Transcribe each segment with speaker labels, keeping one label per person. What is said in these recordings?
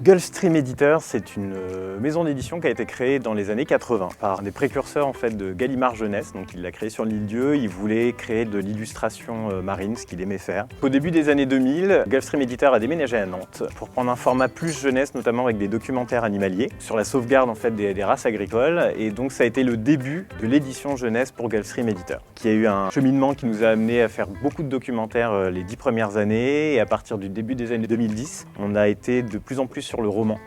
Speaker 1: Gulfstream Éditeur, c'est une maison d'édition qui a été créée dans les années 80 par des précurseurs en fait, de Gallimard Jeunesse. Donc, il l'a créée sur l'île-Dieu. Il voulait créer de l'illustration marine, ce qu'il aimait faire. Au début des années 2000, Gulfstream Éditeur a déménagé à Nantes pour prendre un format plus jeunesse, notamment avec des documentaires animaliers sur la sauvegarde en fait, des races agricoles. Et donc, ça a été le début de l'édition jeunesse pour Gulfstream Éditeur, qui a eu un cheminement qui nous a amené à faire beaucoup de documentaires les 10 premières années. Et à partir du début des années 2010, on a été de plus en plus sur le roman.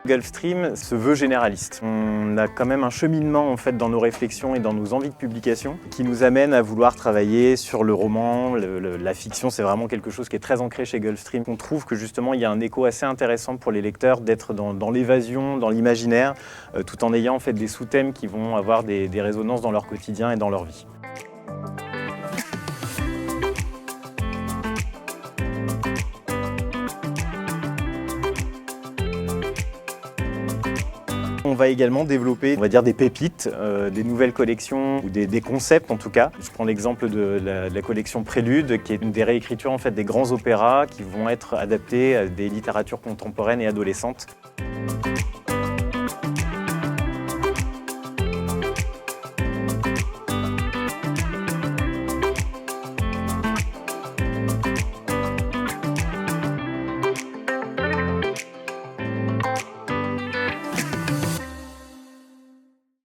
Speaker 1: Gulfstream se veut généraliste. On a quand même un cheminement en fait, dans nos réflexions et dans nos envies de publication qui nous amène à vouloir travailler sur le roman. La fiction, c'est vraiment quelque chose qui est très ancré chez Gulfstream. On trouve que justement, il y a un écho assez intéressant pour les lecteurs d'être dans l'évasion, dans l'imaginaire, tout en ayant en fait, des sous-thèmes qui vont avoir des résonances dans leur quotidien et dans leur vie. On va également développer, on va dire, des pépites, des nouvelles collections ou des concepts en tout cas. Je prends l'exemple de la collection Prélude, qui est une des réécritures en fait, des grands opéras qui vont être adaptés à des littératures contemporaines et adolescentes.